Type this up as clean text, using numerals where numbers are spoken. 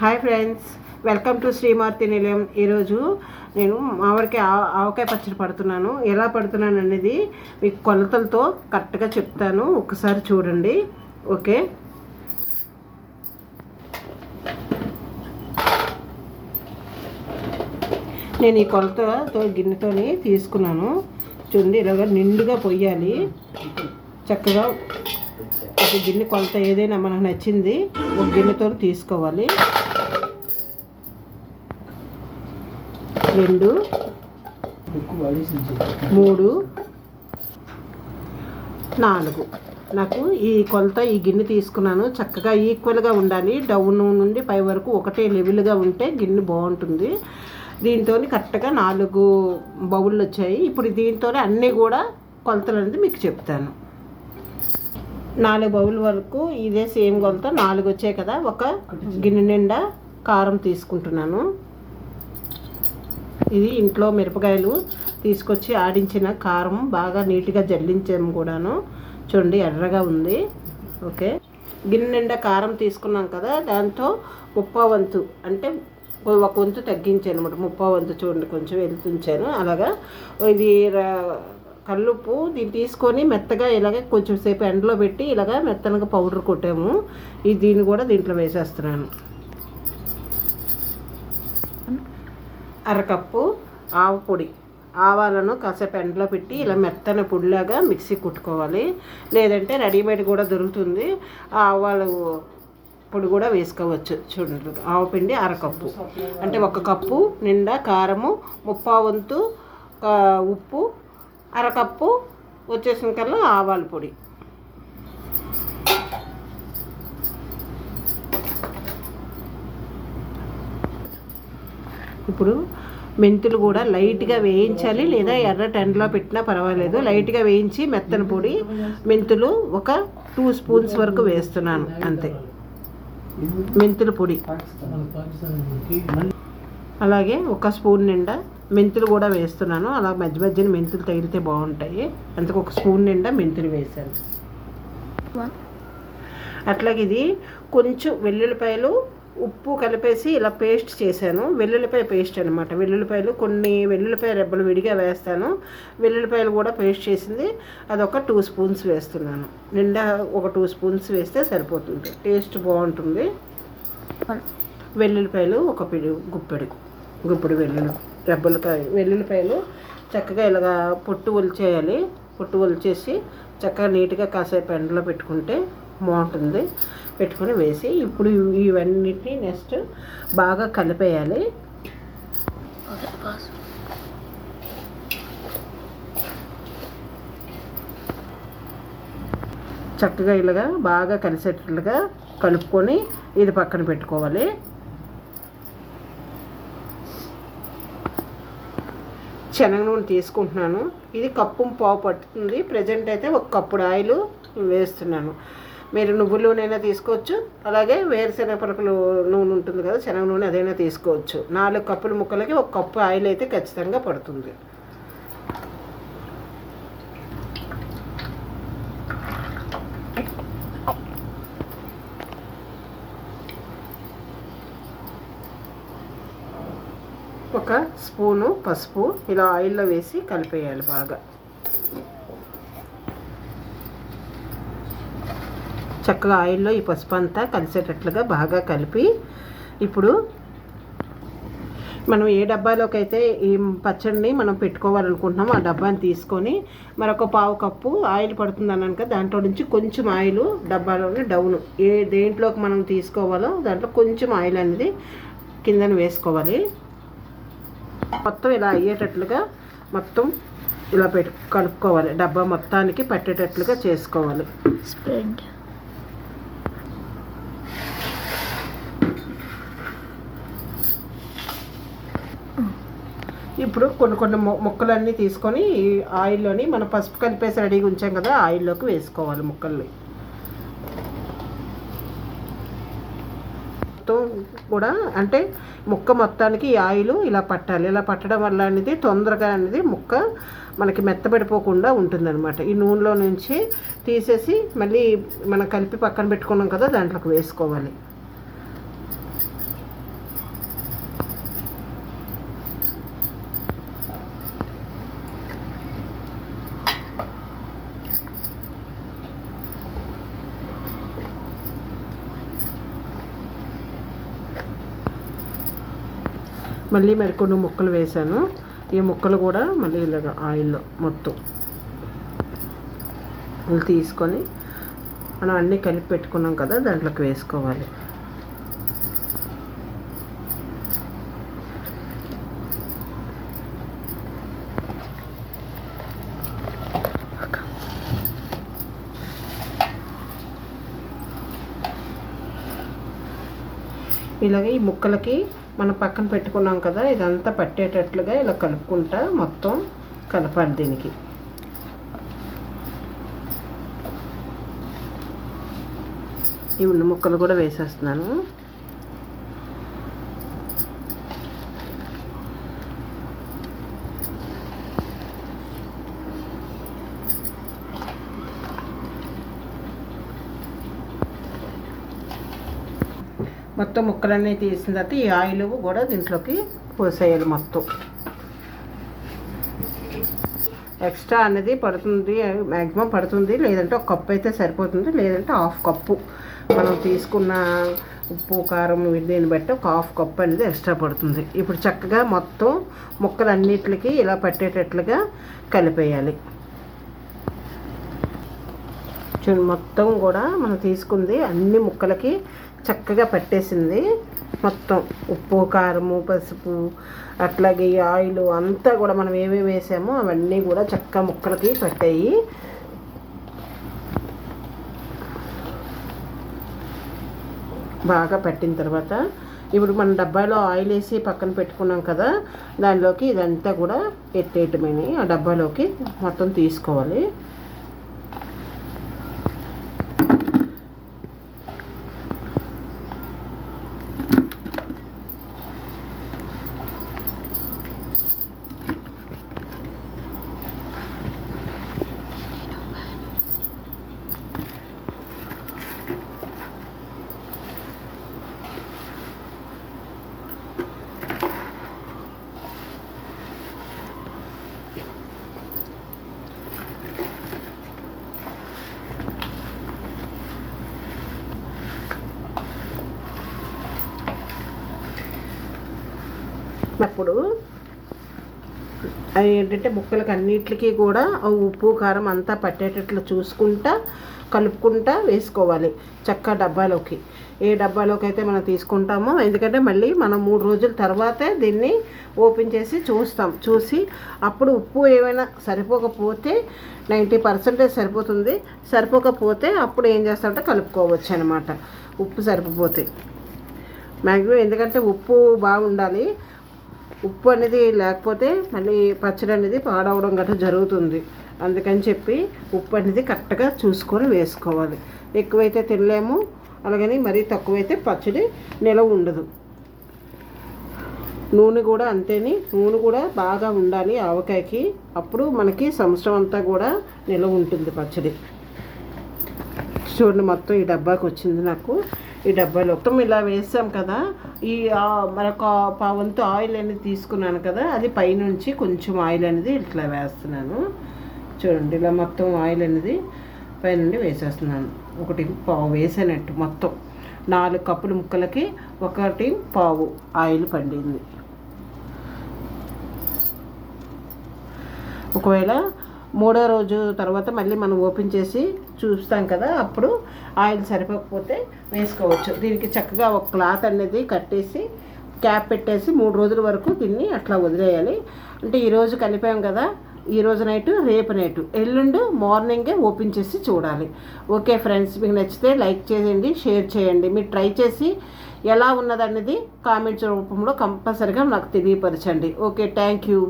Hi friends, welcome to శ్రీమార్తి నిలయం. ఈరోజు నేను మామిడికాయ ఆవకాయ పచ్చడి పడుతున్నాను. ఎలా పడుతున్నాను అనేది మీకు కొలతలతో కరెక్ట్గా చెప్తాను, ఒకసారి చూడండి. ఓకే, నేను ఈ కొలతతో గిన్నెతోని తీసుకున్నాను. చూడండి, ఇలాగ నిండుగా పొయ్యాలి. చక్కగా ఒక గిన్నె కొలత ఏదైనా మనకు నచ్చింది ఒక గిన్నెతో తీసుకోవాలి. 2, 3, 4 నాకు ఈ కొలత ఈ గిన్నె తీసుకున్నాను. చక్కగా ఈక్వల్గా ఉండాలి. డౌన్ నుండి పై వరకు ఒకటే లెవెల్గా ఉంటే గిన్నె బాగుంటుంది. దీంతో కరెక్ట్గా 4 బౌళ్ళు వచ్చాయి. ఇప్పుడు దీంతో అన్నీ కూడా కొలతలు అనేది మీకు చెప్తాను. 4 బౌల్ వరకు ఇదే సేమ్ కొలత 4 వచ్చాయి కదా. ఒక గిన్నె నిండా కారం తీసుకుంటున్నాను. ఇది ఇంట్లో మిరపకాయలు తీసుకొచ్చి ఆడించిన కారం, బాగా నీట్గా జల్లించాము కూడాను. చూడండి, ఎర్రగా ఉంది. ఓకే, గిన్నె నిండా కారం తీసుకున్నాం కదా, దాంతో 1/2 వంతు అంటే 1 వంతు తగ్గించాను అనమాట. 1/2 వంతు చూడండి, కొంచెం వెళ్తుంచాను. అలాగా ఇది కల్లుప్పు దీన్ని తీసుకొని మెత్తగా ఇలాగ కొంచెం సేపు ఎండలో పెట్టి ఇలాగ మెత్తనగా పౌడర్ కొట్టాము. దీన్ని కూడా దీంట్లో వేసేస్తున్నాను. 1/2 కప్పు ఆవ పొడి. ఆవాలను కాసేపు ఎండలో పెట్టి ఇలా మెత్తన పొడిలాగా మిక్సీ కుట్టుకోవాలి. లేదంటే రెడీమేడ్ కూడా దొరుకుతుంది, ఆవాలు పొడి కూడా వేసుకోవచ్చు. చూడండి, ఆవ పిండి 1/2 కప్పు అంటే 1 కప్పు నిండా కారము, 1/2 వంతు ఉప్పు, 1/2 కప్పు వచ్చేసిన కల్లా ఆవాల పొడి. ఇప్పుడు మెంతులు కూడా లైట్గా వేయించాలి, లేదా ఎర్ర టెండలో పెట్టినా పర్వాలేదు. లైట్గా వేయించి మెత్తన పొడి మెంతులు ఒక 2 స్పూన్స్ వరకు వేస్తున్నాను, అంతే. మెంతుల పొడి అలాగే 1 స్పూన్ నిండా మెంతులు కూడా వేస్తున్నాను. అలా మధ్య మధ్యన మెంతులు తగిలితే బాగుంటాయి, అందుకు 1 స్పూన్ నిండా మెంతులు వేసాను. అట్లాగే ఇది కొంచెం వెల్లుల్లిపాయలు ఉప్పు కలిపేసి ఇలా పేస్ట్ చేశాను. వెల్లుల్లిపాయ పేస్ట్ అనమాట. కొన్ని వెల్లుల్లిపాయ రెబ్బలు విడిగా వేస్తాను. వెల్లుల్లిపాయలు కూడా పేస్ట్ చేసింది, అదొక 2 స్పూన్స్ వేస్తున్నాను. నిండా ఒక 2 స్పూన్స్ వేస్తే సరిపోతుంది, టేస్ట్ బాగుంటుంది. వెల్లుల్లిపాయలు ఒక గుప్పెడు వెల్లుల్లిపాయలు చక్కగా ఇలాగా పొట్టు ఒలిచేయాలి. పొట్టు ఒలిచేసి చక్కగా నీట్గా కాసేపు ఎండలో పెట్టుకుంటే బాగుంటుంది. పెట్టుకొని వేసి ఇప్పుడు ఇవన్నిటిని నెక్స్ట్ బాగా కలిపేయాలి. చక్కగా ఇలాగా బాగా కలిసేటట్లుగా కలుపుకొని ఇది పక్కన పెట్టుకోవాలి. శనగ నూనె తీసుకుంటున్నాను. ఇది 1.5 కప్పు పట్టుతుంది. ప్రజెంట్ అయితే 1 కప్పుడు ఆయిల్ వేస్తున్నాను. మీరు నువ్వుల నూనె తీసుకోవచ్చు, అలాగే వేరుశనగ పలుకులు నూనె ఉంటుంది కదా, శనగ నూనె, అదైనా తీసుకోవచ్చు. 4 కప్పుల ముక్కలకి 1 కప్పు ఆయిల్ అయితే ఖచ్చితంగా పడుతుంది. ఒక స్పూను పసుపు ఇలా ఆయిల్లో వేసి కలిపేయాలి బాగా. చక్కగా ఆయిల్లో ఈ పసుపు అంతా కలిసేటట్లుగా బాగా కలిపి, ఇప్పుడు మనం ఏ డబ్బాలోకి అయితే ఈ పచ్చడిని మనం పెట్టుకోవాలనుకుంటున్నామో ఆ డబ్బాని తీసుకొని మరొక 1/2 కప్పు ఆయిల్ పడుతుంది అన్నాను కదా, దాంట్లో నుంచి కొంచెం ఆయిల్ డబ్బాలోనే డౌన్ దేంట్లోకి మనం తీసుకోవాలో దాంట్లో కొంచెం ఆయిల్ అనేది కిందన వేసుకోవాలి. మొత్తం ఇలా అయ్యేటట్లుగా మొత్తం ఇలా కలుపుకోవాలి. డబ్బా మొత్తానికి పట్టేటట్లుగా చేసుకోవాలి. స్ప్రెడ్. ఇప్పుడు కొన్ని ముక్కలన్నీ తీసుకొని ఈ ఆయిల్లోని మనం పసుపు కలిపేసి రెడీగా ఉంచాం కదా, ఆయిల్లోకి వేసుకోవాలి ముక్కల్ని. కూడా అంటే ముక్క మొత్తానికి ఈ ఆయిల్ ఇలా పట్టాలి. ఇలా పట్టడం వల్ల అనేది తొందరగా అనేది ముక్క మనకి మెత్తబడిపోకుండా ఉంటుందన్నమాట. ఈ నూనెలో నుంచి తీసేసి మళ్ళీ మనం కలిపి పక్కన పెట్టుకున్నాం కదా, దాంట్లోకి వేసుకోవాలి. మళ్ళీ మరికొన్ని ముక్కలు వేసాను. ఈ ముక్కలు కూడా మళ్ళీ ఇలాగ ఆయిల్లో మొత్తం తీసుకొని మనం అన్నీ కలిపి పెట్టుకున్నాం కదా, దాంట్లోకి వేసుకోవాలి. ఇలాగే ఈ ముక్కలకి మనం పక్కన పెట్టుకున్నాం కదా, ఇదంతా పట్టేటట్లుగా ఇలా కలుపుకుంటా మొత్తం కలపాలి. దీనికి ఈ ఉన్న ముక్కలు కూడా వేసేస్తున్నాను. మొత్తం ముక్కలన్నీ తీసిన తర్వాత ఈ ఆయిల్ కూడా దీంట్లోకి పోసేయాలి. మొత్తం ఎక్స్ట్రా అనేది పడుతుంది, మ్యాక్సిమం పడుతుంది. లేదంటే ఒక కప్పు అయితే సరిపోతుంది, లేదంటే హాఫ్ కప్పు మనం తీసుకున్న ఉప్పు కారం దీన్ని బట్టి ఒక హాఫ్ కప్పు అనేది ఎక్స్ట్రా పడుతుంది. ఇప్పుడు చక్కగా మొత్తం ముక్కలన్నిటికి ఇలా పట్టేటట్లుగా కలిపేయాలి. చూడండి, మొత్తం కూడా మనం తీసుకుంది అన్ని ముక్కలకి చక్కగా పట్టేసింది. మొత్తం ఉప్పు కారము పసుపు అట్లాగే ఆయిల్ అంతా కూడా మనం ఏమేమి వేసామో అవన్నీ కూడా చక్కగా ముక్కలకి పట్టాయి. బాగా పట్టిన తర్వాత ఇప్పుడు మనం డబ్బాలో ఆయిల్ వేసి పక్కన పెట్టుకున్నాం కదా, దానిలోకి ఇదంతా కూడా ఎత్తేయటమని ఆ డబ్బాలోకి మొత్తం తీసుకోవాలి. అప్పుడు అది ఏంటంటే ముక్కలకి అన్నిటికీ కూడా ఉప్పు కారం అంతా పట్టేటట్లు చూసుకుంటా కలుపుకుంటా వేసుకోవాలి చక్క డబ్బాలోకి. ఏ డబ్బాలోకి అయితే మనం తీసుకుంటామో, ఎందుకంటే మళ్ళీ మనం 3 రోజుల తర్వాతే దీన్ని ఓపెన్ చేసి చూసి అప్పుడు ఉప్పు ఏమైనా సరిపోకపోతే 90% సరిపోతుంది, సరిపోకపోతే అప్పుడు ఏం చేస్తామంటే కలుపుకోవచ్చు అనమాట. ఉప్పు సరిపోతే మ్యాక్సిమం, ఎందుకంటే ఉప్పు బాగుండాలి. ఉప్పు అనేది లేకపోతే మళ్ళీ పచ్చడి అనేది పాడవడం గట్రా జరుగుతుంది. అందుకని చెప్పి ఉప్పు అనేది కరెక్ట్గా చూసుకొని వేసుకోవాలి. ఎక్కువైతే తినలేము, అలాగని మరీ తక్కువైతే పచ్చడి నిలవ ఉండదు. నూనె కూడా అంతేని, నూనె కూడా బాగా ఉండాలి ఆవకాయకి, అప్పుడు మనకి సంవత్సరం అంతా కూడా నిలవ ఉంటుంది పచ్చడి. చూడండి, మొత్తం ఈ డబ్బాకి వచ్చింది నాకు. ఈ డబ్బాలో మొత్తం ఇలా వేసాం కదా, ఈ మరొక పావంతు ఆయిల్ అనేది తీసుకున్నాను కదా, అది పైనుంచి కొంచెం ఆయిల్ అనేది ఇట్లా వేస్తున్నాను. చూడండి, ఇలా మొత్తం ఆయిల్ అనేది పైనుండి వేసేస్తున్నాను. 1.5 వేసానట్టు మొత్తం 4 కప్పుల ముక్కలకి 1.5 ఆయిల్ పండింది. ఒకవేళ 3వ రోజు తర్వాత మళ్ళీ మనం ఓపెన్ చేసి చూస్తాం కదా, అప్పుడు ఆయిల్ సరిపోకపోతే వేసుకోవచ్చు. దీనికి చక్కగా ఒక క్లాత్ అనేది కట్టేసి క్యాప్ పెట్టేసి 3 రోజుల వరకు దీన్ని అట్లా వదిలేయాలి. అంటే ఈరోజు కలిపాం కదా, ఈరోజు నైట్ రేపు నైట్ ఎల్లుండి మార్నింగే ఓపెన్ చేసి చూడాలి. ఓకే ఫ్రెండ్స్, మీకు నచ్చితే లైక్ చేయండి, షేర్ చేయండి. మీరు ట్రై చేసి ఎలా ఉన్నదనేది కామెంట్స్ రూపంలో కంపల్సరీగా నాకు తెలియపరచండి. Okay, thank you.